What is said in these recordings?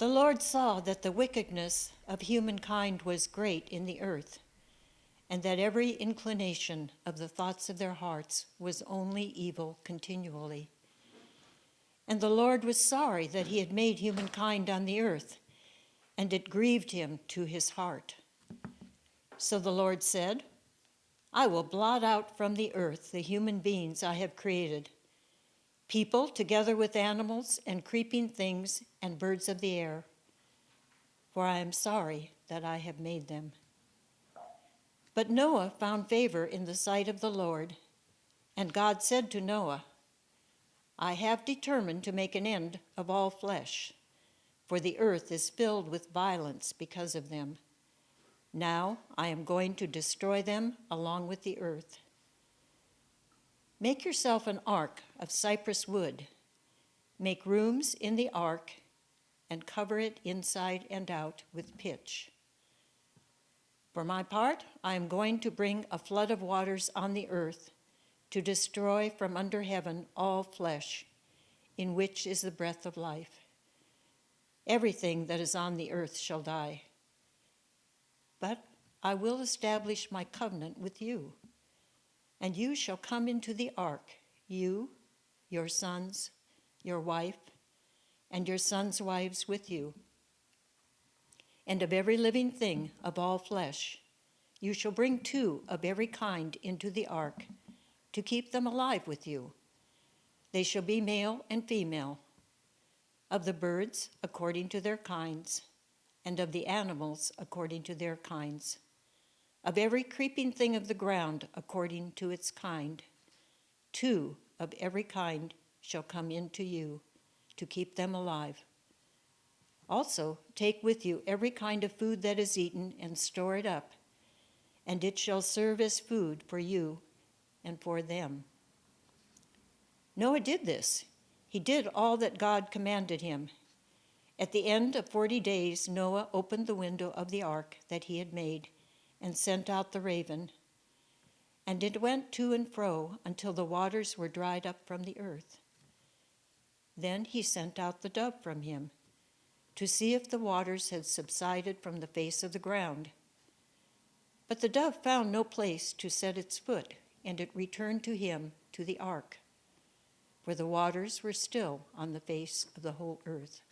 The Lord saw that the wickedness of humankind was great in the earth, and that every inclination of the thoughts of their hearts was only evil continually. And the Lord was sorry that he had made humankind on the earth, and it grieved him to his heart. So the Lord said, I will blot out from the earth the human beings I have created, people together with animals and creeping things and birds of the air, for I am sorry that I have made them. But Noah found favor in the sight of the Lord, and God said to Noah, I have determined to make an end of all flesh, for the earth is filled with violence because of them. Now I am going to destroy them along with the earth. Make yourself an ark of cypress wood. Make rooms in the ark and cover it inside and out with pitch. For my part, I am going to bring a flood of waters on the earth to destroy from under heaven all flesh, in which is the breath of life. Everything that is on the earth shall die. But I will establish my covenant with you, and you shall come into the ark, you, your sons, your wife, and your sons' wives with you. And of every living thing of all flesh, you shall bring 2 of every kind into the ark, to keep them alive with you. They shall be male and female, of the birds according to their kinds, and of the animals according to their kinds, of every creeping thing of the ground according to its kind. 2 of every kind shall come into you, to keep them alive. Also take with you every kind of food that is eaten, and store it up, and it shall serve as food for you and for them. Noah did this. He did all that God commanded him. At the end of 40 days, Noah opened the window of the ark that he had made and sent out the raven, and it went to and fro until the waters were dried up from the earth. Then he sent out the dove from him to see if the waters had subsided from the face of the ground. But the dove found no place to set its foot, and it returned to him to the ark, for the waters were still on the face of the whole earth.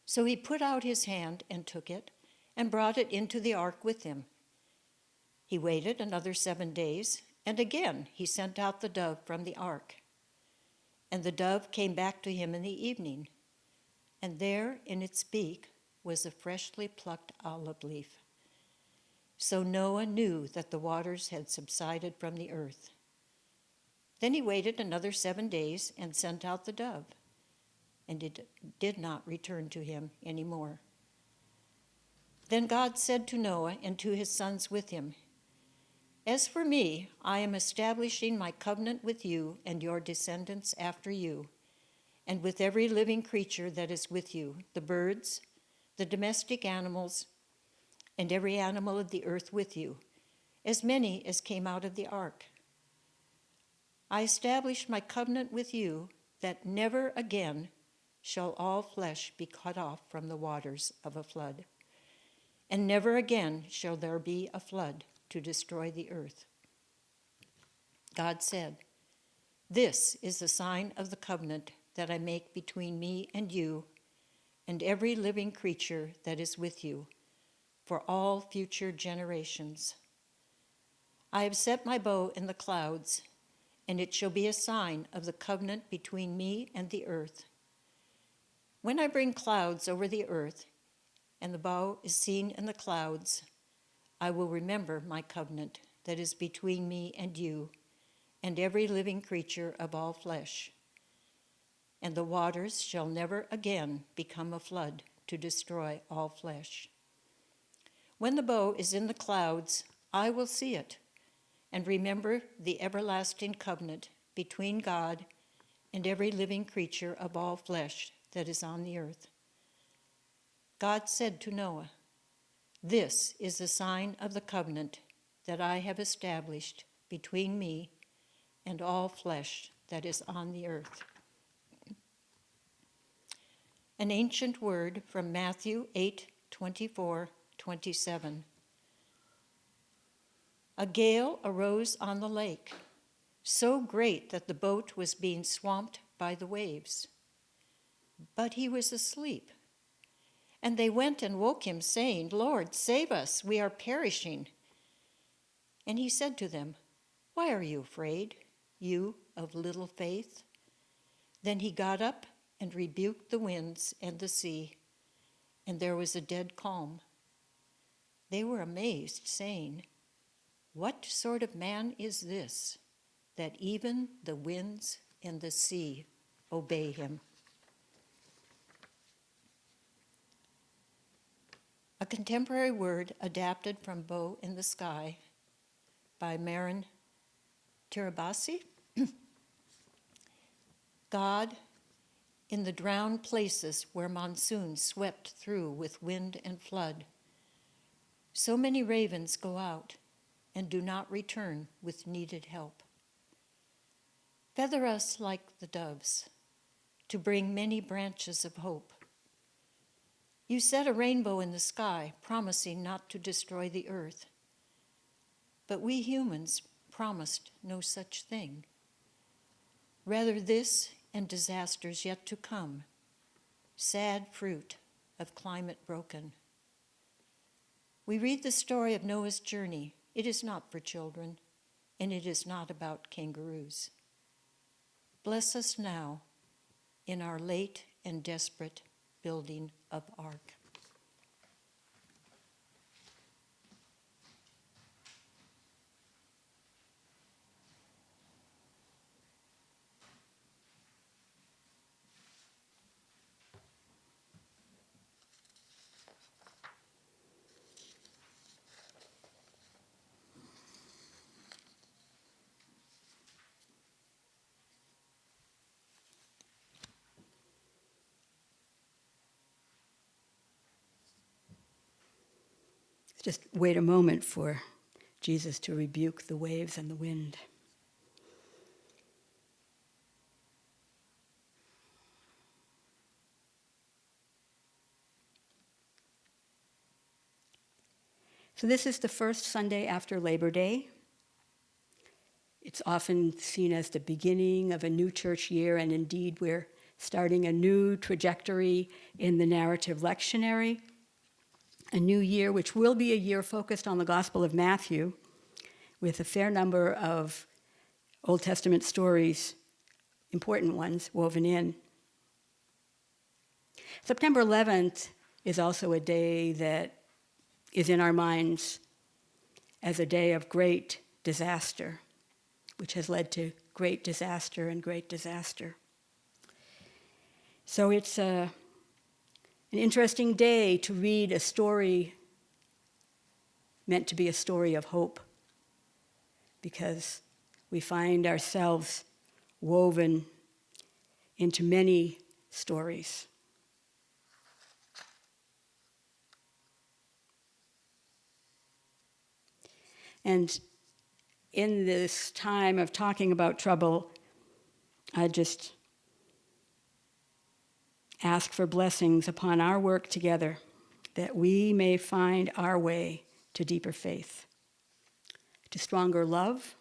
So he put out his hand and took it, and brought it into the ark with him. He waited another 7 days, and again he sent out the dove from the ark. And the dove came back to him in the evening, and there in its beak was a freshly plucked olive leaf. So Noah knew that the waters had subsided from the earth. Then he waited another 7 days and sent out the dove, and it did not return to him any more. Then God said to Noah and to his sons with him, As for me, I am establishing my covenant with you and your descendants after you, and with every living creature that is with you, the birds, the domestic animals, and every animal of the earth with you, as many as came out of the ark. I establish my covenant with you that never again shall all flesh be cut off from the waters of a flood, and never again shall there be a flood to destroy the earth. God said, This is the sign of the covenant that I make between me and you and every living creature that is with you for all future generations. I have set my bow in the clouds, and it shall be a sign of the covenant between me and the earth. When I bring clouds over the earth, and the bow is seen in the clouds, I will remember my covenant that is between me and you and every living creature of all flesh. And the waters shall never again become a flood to destroy all flesh. When the bow is in the clouds, I will see it and remember the everlasting covenant between God and every living creature of all flesh that is on the earth. God said to Noah, This is the sign of the covenant that I have established between me and all flesh that is on the earth. An ancient word from Matthew 8:24-27. A gale arose on the lake, so great that the boat was being swamped by the waves. But he was asleep. And they went and woke him, saying, Lord, save us, we are perishing. And he said to them, Why are you afraid, you of little faith? Then he got up and rebuked the winds and the sea, and there was a dead calm. They were amazed, saying, What sort of man is this, that even the winds and the sea obey him? A contemporary word adapted from Bow in the Sky by Marin Tirabassi. God, in the drowned places where monsoons swept through with wind and flood, so many ravens go out and do not return with needed help. Feather us like the doves, to bring many branches of hope. You set a rainbow in the sky, promising not to destroy the earth. But we humans promised no such thing. Rather this and disasters yet to come, sad fruit of climate broken. We read the story of Noah's journey. It is not for children, and it is not about kangaroos. Bless us now in our late and desperate building of ark. Just wait a moment for Jesus to rebuke the waves and the wind. So this is the first Sunday after Labor Day. It's often seen as the beginning of a new church year, and indeed we're starting a new trajectory in the narrative lectionary. A new year, which will be a year focused on the Gospel of Matthew, with a fair number of Old Testament stories, important ones, woven in. September 11th is also a day that is in our minds as a day of great disaster, which has led to great disaster and great disaster. So it's an interesting day to read a story meant to be a story of hope, because we find ourselves woven into many stories. And in this time of talking about trouble, I just ask for blessings upon our work together, that we may find our way to deeper faith, to stronger love,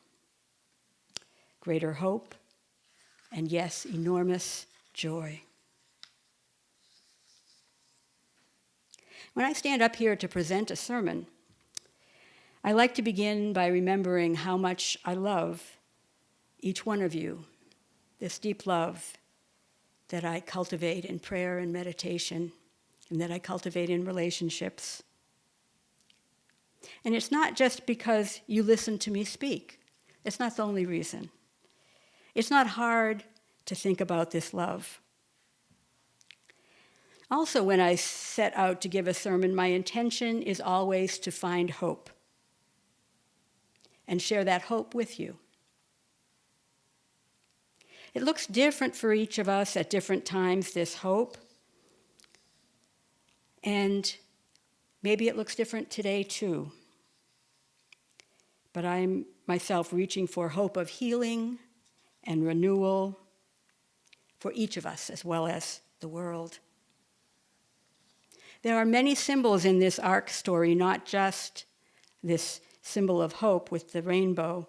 greater hope, and yes, enormous joy. When I stand up here to present a sermon, I like to begin by remembering how much I love each one of you, this deep love that I cultivate in prayer and meditation, and that I cultivate in relationships. And it's not just because you listen to me speak. It's not the only reason. It's not hard to think about this love. Also, when I set out to give a sermon, my intention is always to find hope and share that hope with you. It looks different for each of us at different times, this hope. And maybe it looks different today too. But I'm myself reaching for hope of healing and renewal for each of us as well as the world. There are many symbols in this ark story, not just this symbol of hope with the rainbow.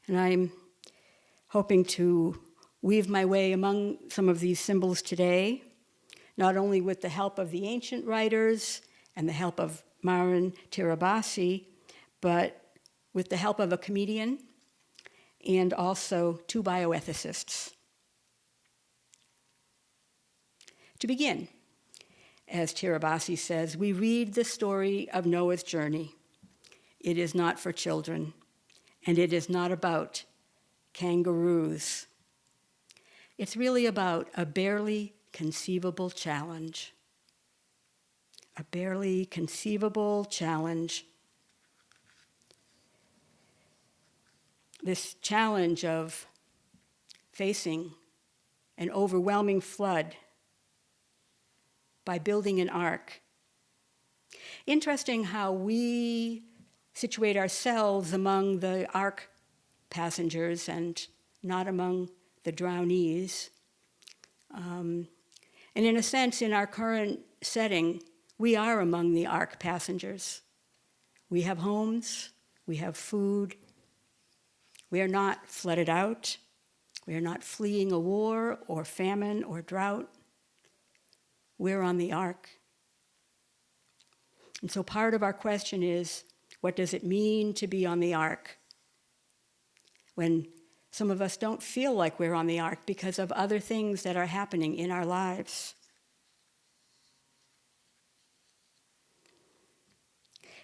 And I'm hoping to weave my way among some of these symbols today, not only with the help of the ancient writers and the help of Marin Tirabassi, but with the help of a comedian and also 2 bioethicists. To begin, as Tirabassi says, we read the story of Noah's journey. It is not for children, and it is not about kangaroos. It's really about a barely conceivable challenge. A barely conceivable challenge. This challenge of facing an overwhelming flood by building an ark. Interesting how we situate ourselves among the ark passengers and not among the drownees. And in a sense, in our current setting, we are among the ark passengers. We have homes, we have food. We are not flooded out. We are not fleeing a war or famine or drought. We're on the ark. And so part of our question is, what does it mean to be on the ark? When some of us don't feel like we're on the ark because of other things that are happening in our lives.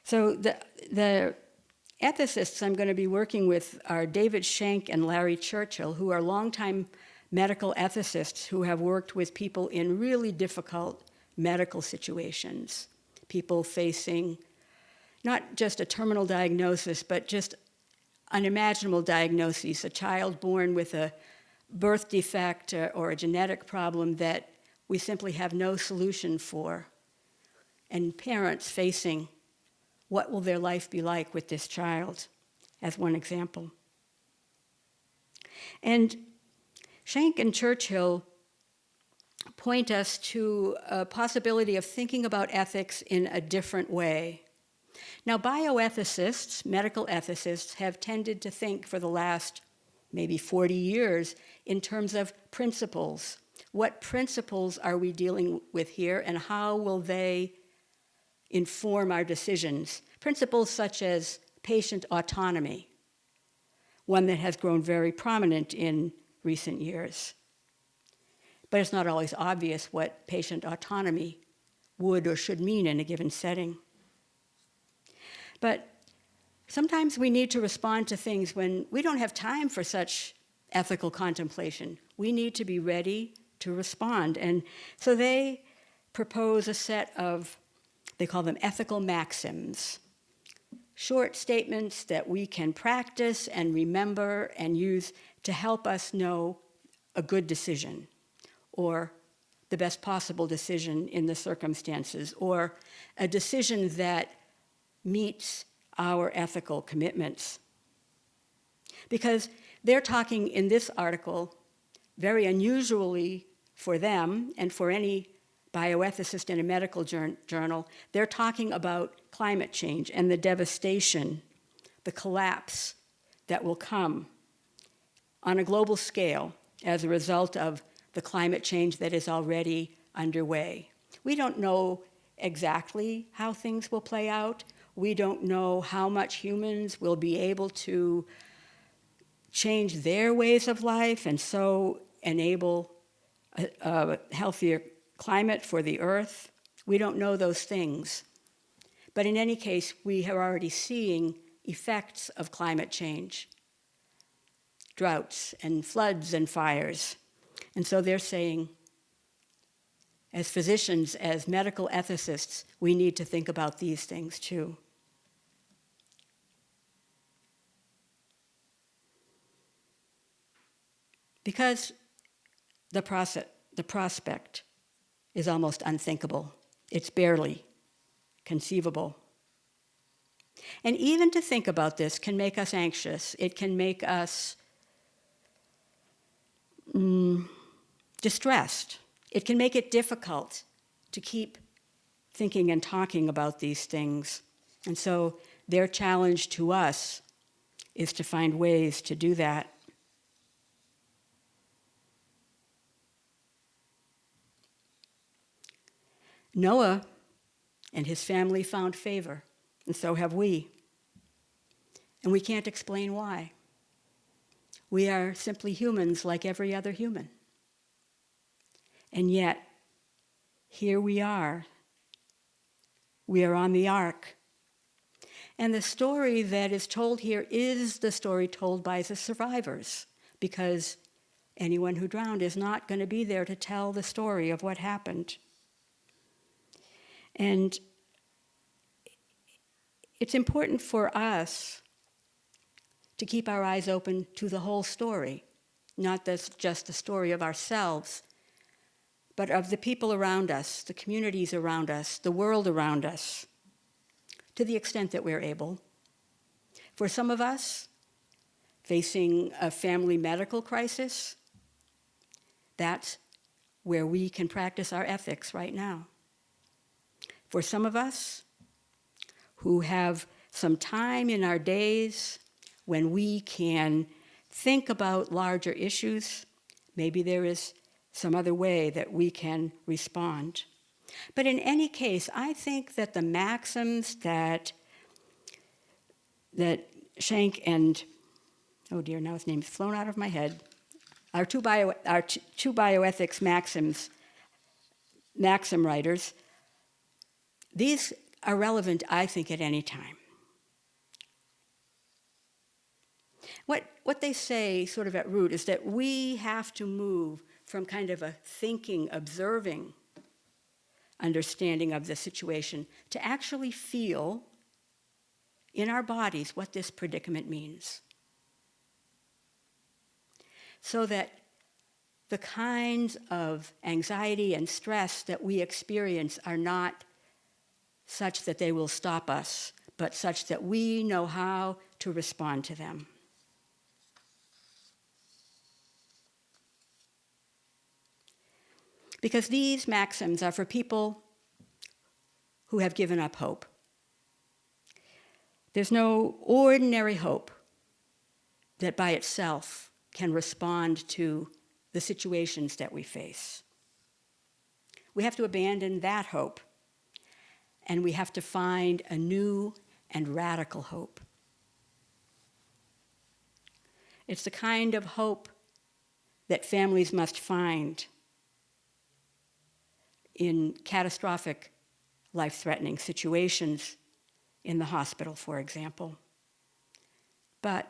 So the ethicists I'm going to be working with are David Schenck and Larry Churchill, who are longtime medical ethicists who have worked with people in really difficult medical situations, people facing not just a terminal diagnosis, but just unimaginable diagnoses, a child born with a birth defect or a genetic problem that we simply have no solution for, and parents facing what will their life be like with this child, as one example. And Schenck and Churchill point us to a possibility of thinking about ethics in a different way. Now, bioethicists, medical ethicists, have tended to think for the last maybe 40 years in terms of principles. What principles are we dealing with here, and how will they inform our decisions? Principles such as patient autonomy, one that has grown very prominent in recent years. But it's not always obvious what patient autonomy would or should mean in a given setting. But sometimes we need to respond to things when we don't have time for such ethical contemplation. We need to be ready to respond. And so they propose a set of, they call them ethical maxims, short statements that we can practice and remember and use to help us know a good decision, or the best possible decision in the circumstances, or a decision that meets our ethical commitments. Because they're talking in this article, very unusually for them and for any bioethicist in a medical journal, they're talking about climate change and the devastation, the collapse that will come on a global scale as a result of the climate change that is already underway. We don't know exactly how things will play out. We don't know how much humans will be able to change their ways of life and so enable a healthier climate for the earth. We don't know those things. But in any case, we are already seeing effects of climate change, droughts and floods and fires. And so they're saying, as physicians, as medical ethicists, we need to think about these things too. Because the prospect is almost unthinkable. It's barely conceivable. And even to think about this can make us anxious. It can make us distressed. It can make it difficult to keep thinking and talking about these things. And so their challenge to us is to find ways to do that. Noah and his family found favor, and so have we. And we can't explain why. We are simply humans like every other human. And yet, here we are. We are on the ark. And the story that is told here is the story told by the survivors, because anyone who drowned is not going to be there to tell the story of what happened. And it's important for us to keep our eyes open to the whole story, not just the story of ourselves, but of the people around us, the communities around us, the world around us, to the extent that we're able. For some of us, facing a family medical crisis, that's where we can practice our ethics right now. For some of us who have some time in our days when we can think about larger issues, maybe there is some other way that we can respond. But in any case, I think that the maxims that Schenck and, oh dear, now his name's flown out of my head, our two bioethics maxim writers, these are relevant, I think, at any time. What they say, sort of at root, is that we have to move from kind of a thinking, observing understanding of the situation to actually feel in our bodies what this predicament means. So that the kinds of anxiety and stress that we experience are not such that they will stop us, but such that we know how to respond to them. Because these maxims are for people who have given up hope. There's no ordinary hope that by itself can respond to the situations that we face. We have to abandon that hope, and we have to find a new and radical hope. It's the kind of hope that families must find in catastrophic, life-threatening situations in the hospital, for example. But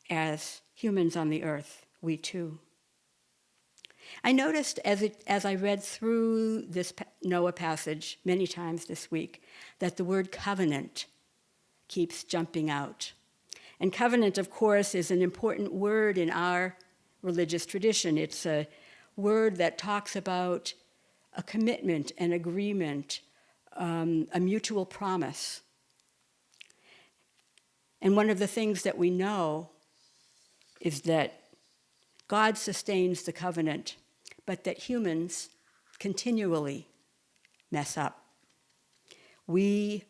as humans on the earth, we too. I noticed as I read through this Noah passage many times this week that the word covenant keeps jumping out. And covenant, of course, is an important word in our religious tradition. It's a word that talks about a commitment, an agreement, a mutual promise. And one of the things that we know is that God sustains the covenant, but that humans continually mess up. We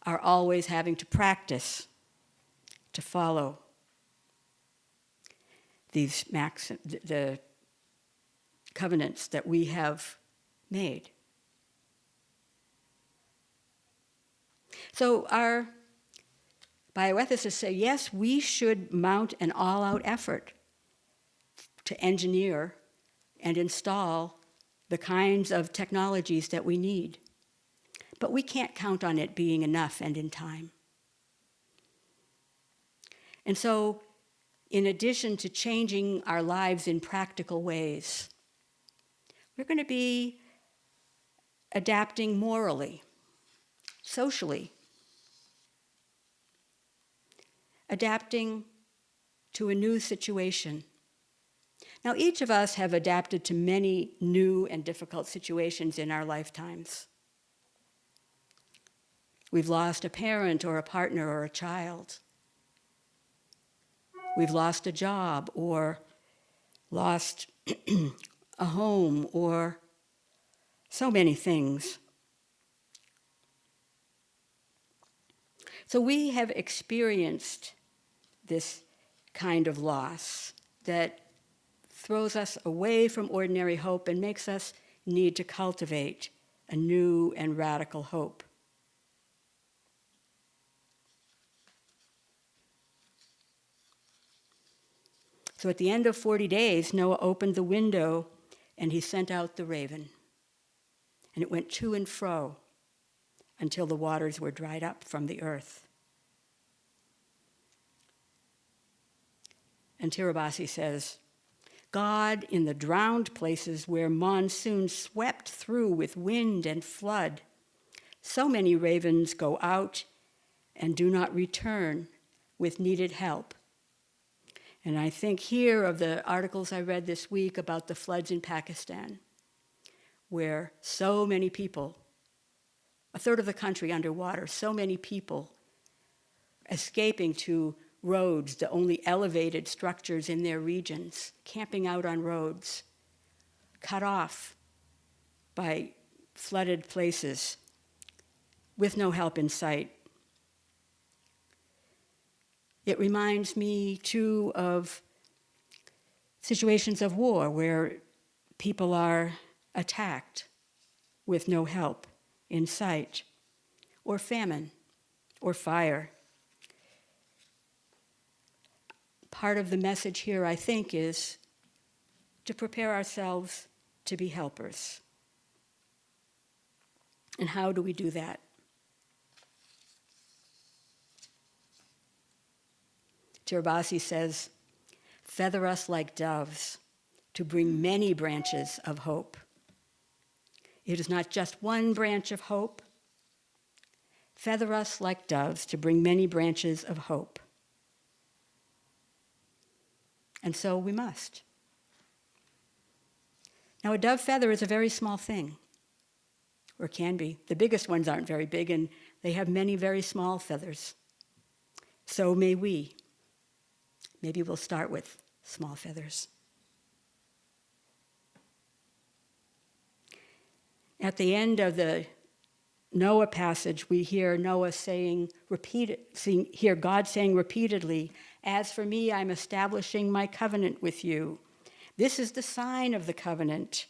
are always having to practice to follow these the covenants that we have made. So our bioethicists say, yes, we should mount an all-out effort to engineer and install the kinds of technologies that we need. But we can't count on it being enough and in time. And so, in addition to changing our lives in practical ways, we're going to be adapting morally, socially, adapting to a new situation. Now, each of us have adapted to many new and difficult situations in our lifetimes. We've lost a parent or a partner or a child. We've lost a job or lost a home or So many things. So we have experienced this kind of loss that throws us away from ordinary hope and makes us need to cultivate a new and radical hope. So at the end of 40 days, Noah opened the window and he sent out the raven. And it went to and fro until the waters were dried up from the earth. And Tirabassi says, God in the drowned places where monsoon swept through with wind and flood, so many ravens go out and do not return with needed help. And I think here of the articles I read this week about the floods in Pakistan, where so many people, a third of the country underwater, so many people escaping to roads, the only elevated structures in their regions, camping out on roads, cut off by flooded places, with no help in sight. It reminds me, too, of situations of war where people are attacked with no help in sight, or famine, or fire. Part of the message here, I think, is to prepare ourselves to be helpers. And how do we do that? Tirabassi says, feather us like doves to bring many branches of hope. It is not just one branch of hope. Feather us like doves to bring many branches of hope. And so we must. Now, a dove feather is a very small thing, or can be. The biggest ones aren't very big, and they have many very small feathers. So may we. Maybe we'll start with small feathers. At the end of the Noah passage, we hear Noah hear God saying repeatedly, "As for me, I'm establishing my covenant with you. This is the sign of the covenant.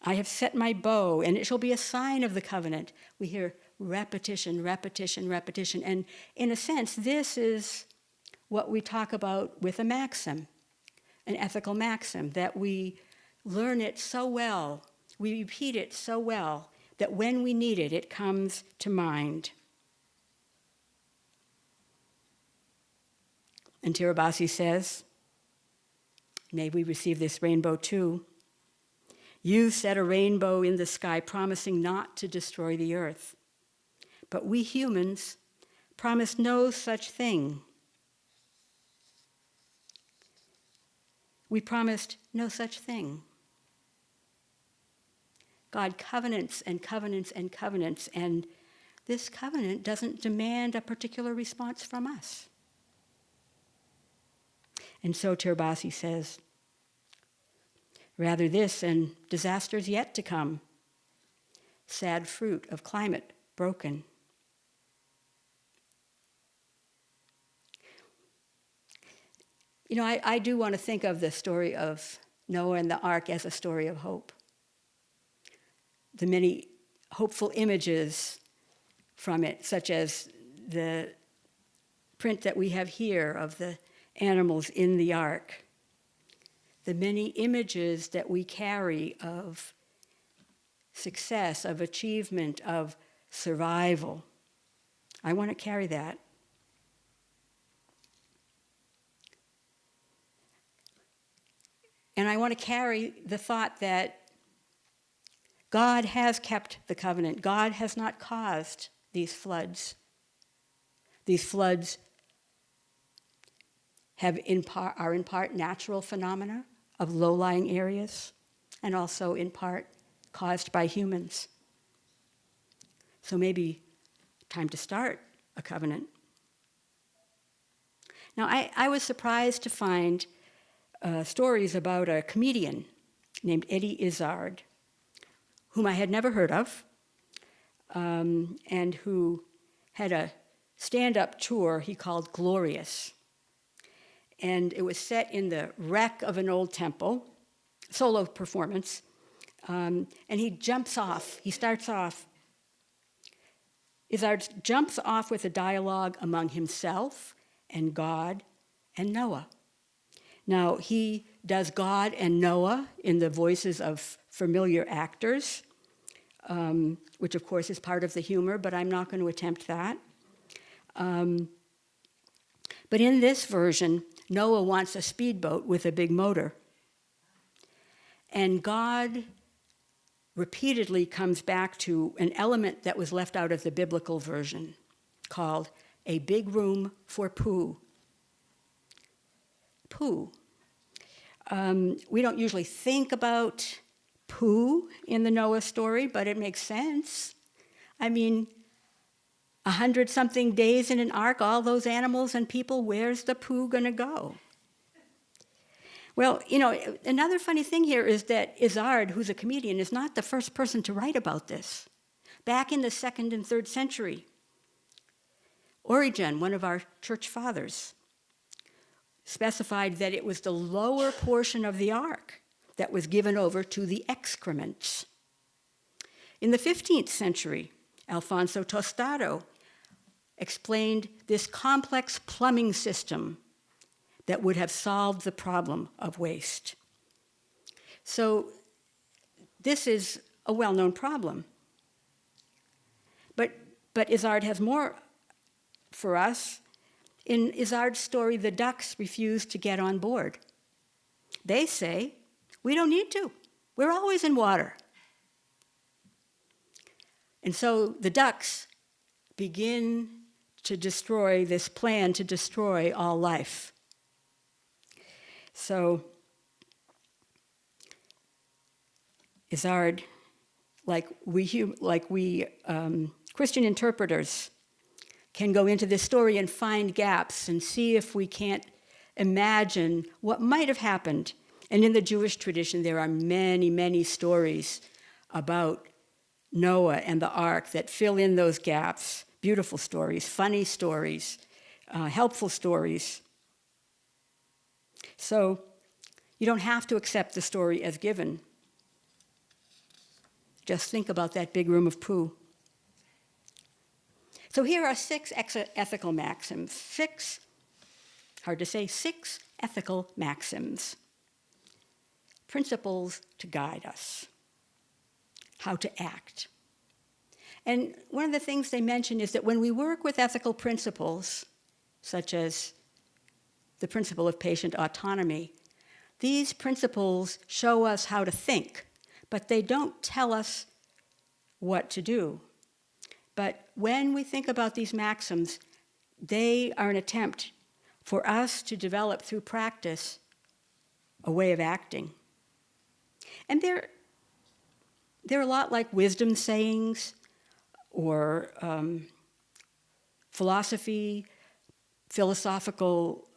I have set my bow, and it shall be a sign of the covenant." We hear repetition, repetition, repetition. And in a sense, this is what we talk about with a maxim, an ethical maxim, that we learn it so well, we repeat it so well, that when we need it, it comes to mind. And Tirabassi says, may we receive this rainbow too. You set a rainbow in the sky, promising not to destroy the earth. But we humans promise no such thing. We promised no such thing. God covenants and covenants and covenants, and this covenant doesn't demand a particular response from us. And so Tirabassi says, rather this and disasters yet to come, sad fruit of climate broken. You know, I do want to think of the story of Noah and the ark as a story of hope. The many hopeful images from it, such as the print that we have here of the animals in the ark. The many images that we carry of success, of achievement, of survival. I want to carry that. And I want to carry the thought that God has kept the covenant. God has not caused these floods. These floods are in part natural phenomena of low-lying areas, and also in part caused by humans. So maybe time to start a covenant. Now, I was surprised to find stories about a comedian named Eddie Izzard, whom I had never heard of, and who had a stand-up tour he called Glorious. And it was set in the wreck of an old temple, solo performance, and he jumps off. He starts off. Izzard jumps off with a dialogue among himself and God and Noah. Now, he does God and Noah in the voices of familiar actors, which of course is part of the humor, but I'm not going to attempt that. But in this version, Noah wants a speedboat with a big motor. And God repeatedly comes back to an element that was left out of the biblical version called a big room for poo. Poo. We don't usually think about poo in the Noah story, but it makes sense. I mean, 100-something days in an ark, all those animals and people, where's the poo going to go? Well, another funny thing here is that Izzard, who's a comedian, is not the first person to write about this. Back in the 2nd and 3rd century, Origen, one of our church fathers, specified that it was the lower portion of the ark that was given over to the excrements. In the 15th century, Alfonso Tostado explained this complex plumbing system that would have solved the problem of waste. So this is a well-known problem. But Izzard has more for us. In Izzard's story, the ducks refuse to get on board. They say, we don't need to. We're always in water. And so the ducks begin to destroy this plan to destroy all life. So Izzard, like we Christian interpreters, can go into this story and find gaps and see if we can't imagine what might have happened. And in the Jewish tradition, there are many, many stories about Noah and the ark that fill in those gaps. Beautiful stories, funny stories, helpful stories. So you don't have to accept the story as given. Just think about that big room of poo. So here are 6 ethical maxims. 6 ethical maxims. Principles to guide us. How to act. And one of the things they mention is that when we work with ethical principles, such as the principle of patient autonomy, these principles show us how to think, but they don't tell us what to do. But when we think about these maxims, they are an attempt for us to develop through practice a way of acting. And they're a lot like wisdom sayings or philosophical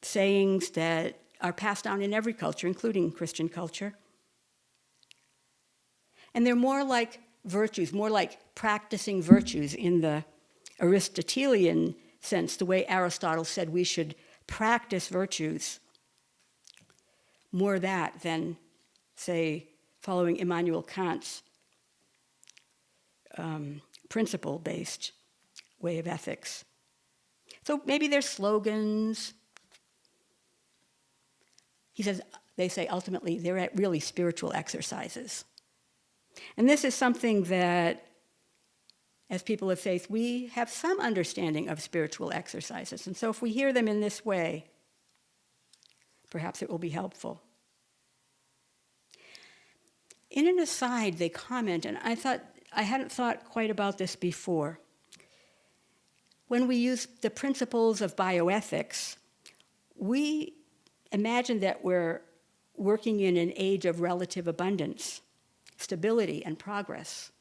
sayings that are passed down in every culture, including Christian culture. And they're more like virtues, more like practicing virtues in the Aristotelian sense, the way Aristotle said we should practice virtues. More that than, say, following Immanuel Kant's principle-based way of ethics. So maybe there's slogans. They say ultimately they're really spiritual exercises. And this is something that, as people of faith, we have some understanding of spiritual exercises. And so if we hear them in this way, perhaps it will be helpful. In an aside, they comment, and I hadn't thought quite about this before. When we use the principles of bioethics, we imagine that we're working in an age of relative abundance, stability, and progress.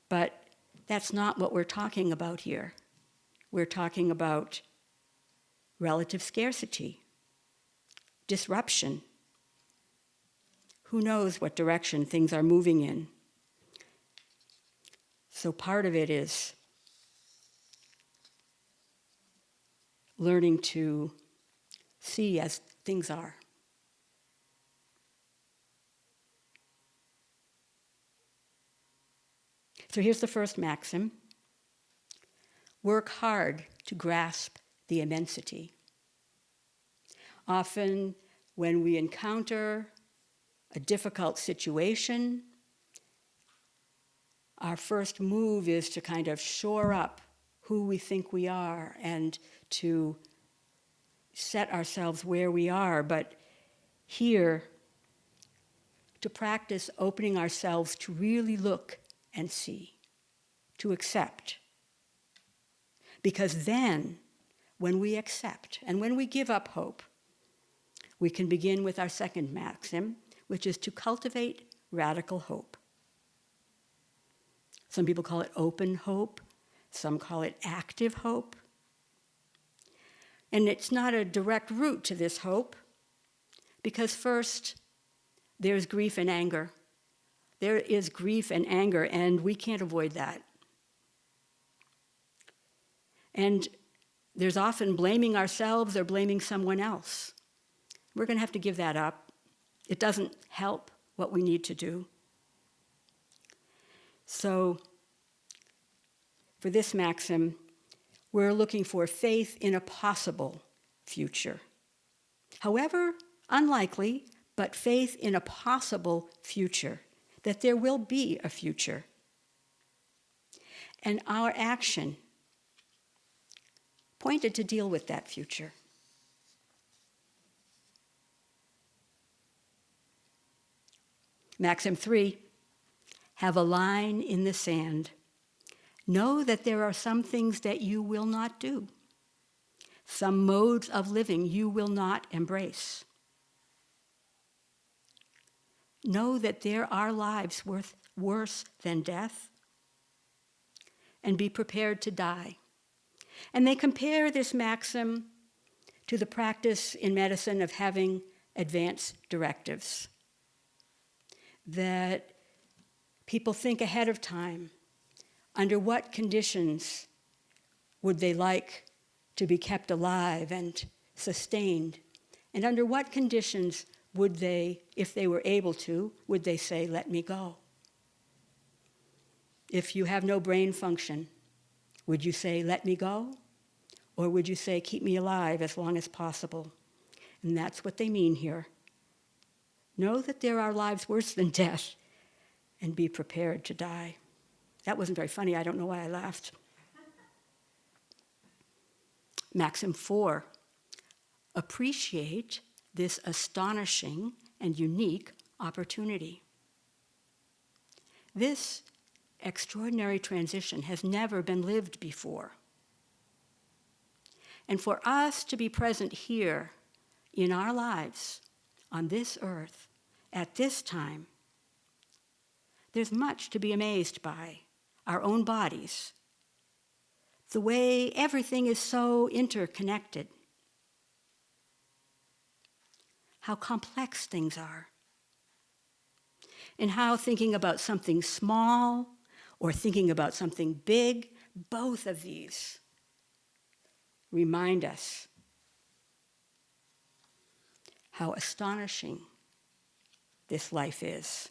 But that's not what we're talking about here. We're talking about relative scarcity, disruption. who knows what direction things are moving in. So part of it is learning to see as things are. So here's the first maxim. Work hard to grasp the immensity. Often when we encounter a difficult situation, our first move is to kind of shore up who we think we are and to set ourselves where we are. But here, to practice opening ourselves to really look and see, to accept. Because then, when we accept and when we give up hope, we can begin with our second maxim, which is to cultivate radical hope. Some people call it open hope. Some call it active hope. And it's not a direct route to this hope, because first, there's grief and anger. There is grief and anger, and we can't avoid that. And there's often blaming ourselves or blaming someone else. We're going to have to give that up. It doesn't help what we need to do. So, for this maxim, we're looking for faith in a possible future. However unlikely, but faith in a possible future, that there will be a future. And our action pointed to deal with that future. Maxim 3, have a line in the sand. Know that there are some things that you will not do, some modes of living you will not embrace. Know that there are lives worse than death, and be prepared to die. And they compare this maxim to the practice in medicine of having advance directives, that people think ahead of time. Under what conditions would they like to be kept alive and sustained? And under what conditions would they, if they were able to, would they say, let me go? If you have no brain function, would you say, let me go? Or would you say, keep me alive as long as possible? And that's what they mean here. Know that there are lives worse than death, and be prepared to die. That wasn't very funny. I don't know why I laughed. Maxim 4, appreciate this astonishing and unique opportunity. This extraordinary transition has never been lived before. And for us to be present here in our lives, on this earth, at this time, there's much to be amazed by. Our own bodies, the way everything is so interconnected, how complex things are, and how thinking about something small or thinking about something big, both of these remind us how astonishing this life is.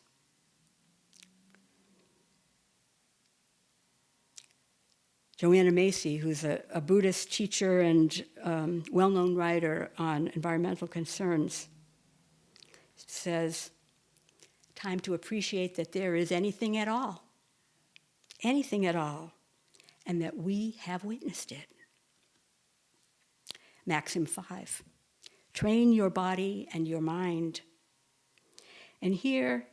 Joanna Macy, who's a Buddhist teacher and well-known writer on environmental concerns, says, time to appreciate that there is anything at all, and that we have witnessed it. Maxim 5, train your body and your mind. And here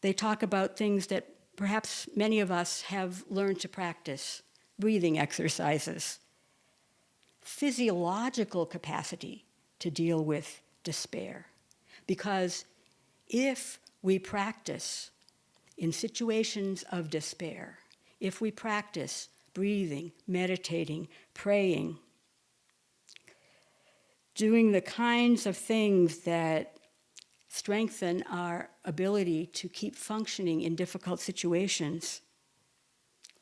they talk about things that perhaps many of us have learned to practice. Breathing exercises, physiological capacity to deal with despair. Because if we practice in situations of despair, if we practice breathing, meditating, praying, doing the kinds of things that strengthen our ability to keep functioning in difficult situations.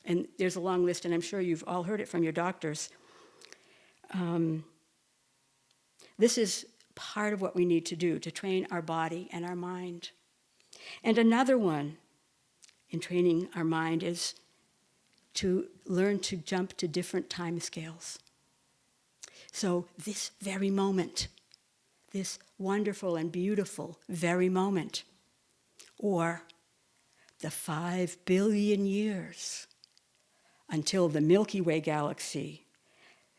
And there's a long list, and I'm sure you've all heard it from your doctors. This is part of what we need to do to train our body and our mind. And another one in training our mind is to learn to jump to different time scales. So this very moment, this wonderful and beautiful very moment, or the 5 billion years until the Milky Way galaxy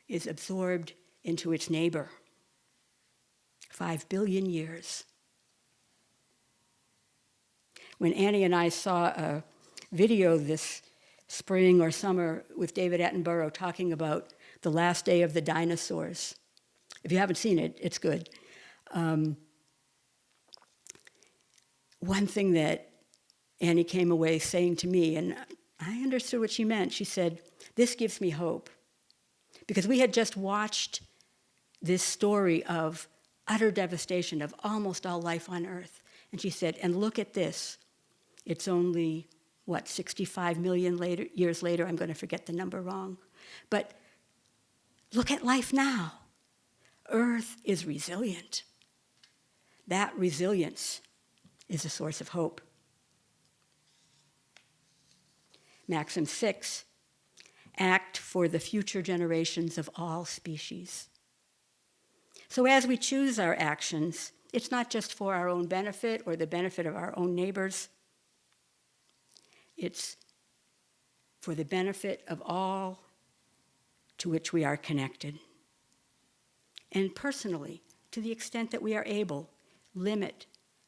is absorbed into its neighbor. 5 billion years. When Annie and I saw a video this spring or summer with David Attenborough talking about the last day of the dinosaurs, if you haven't seen it, it's good. One thing that Annie came away saying to me, and I understood what she meant, she said, "This gives me hope." Because we had just watched this story of utter devastation of almost all life on Earth. And she said, and look at this. It's only, 65 million years later, I'm going to forget the number wrong. But look at life now. Earth is resilient. That resilience is a source of hope. Maxim 6, act for the future generations of all species. So as we choose our actions, it's not just for our own benefit or the benefit of our own neighbors. It's for the benefit of all to which we are connected. And personally, to the extent that we are able, limit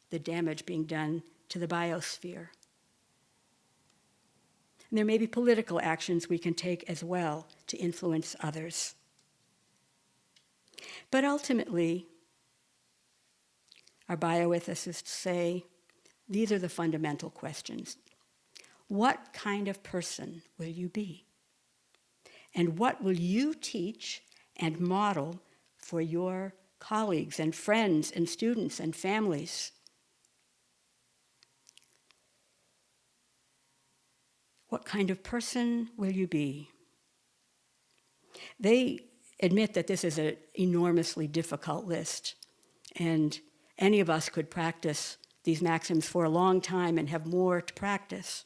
the damage being done to the biosphere. And there may be political actions we can take as well to influence others. But ultimately, our bioethicists say these are the fundamental questions. What kind of person will you be? And what will you teach and model for your colleagues and friends and students and families? What kind of person will you be? They admit that this is an enormously difficult list, and any of us could practice these maxims for a long time and have more to practice.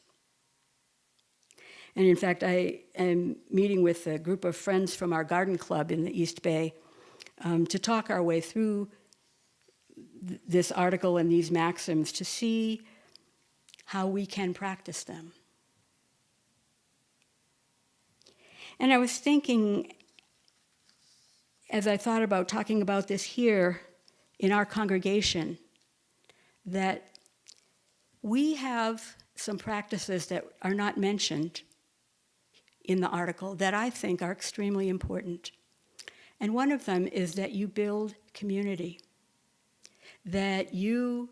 And in fact, I am meeting with a group of friends from our garden club in the East Bay to talk our way through this article and these maxims to see how we can practice them. And I was thinking, as I thought about talking about this here in our congregation, that we have some practices that are not mentioned in the article that I think are extremely important. And one of them is that you build community, that you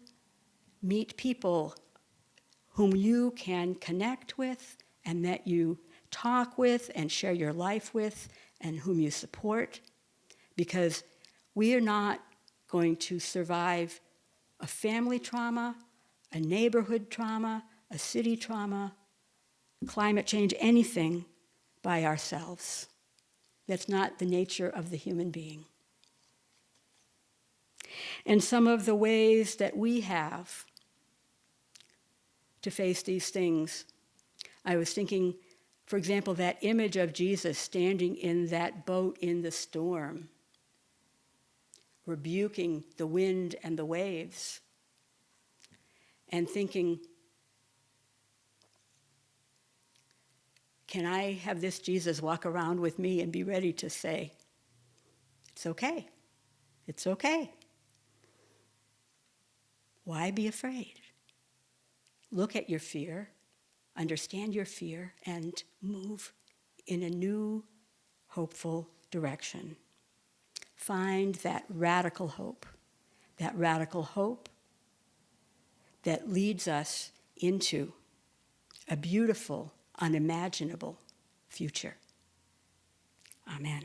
meet people whom you can connect with and that you talk with and share your life with and whom you support, because we are not going to survive a family trauma, a neighborhood trauma, a city trauma, climate change, anything by ourselves. That's not the nature of the human being. And some of the ways that we have to face these things, I was thinking, for example, that image of Jesus standing in that boat in the storm, rebuking the wind and the waves, and thinking, can I have this Jesus walk around with me and be ready to say, it's okay, it's okay. Why be afraid? Look at your fear, understand your fear, and move in a new, hopeful direction. Find that radical hope that leads us into a beautiful, unimaginable future. Amen.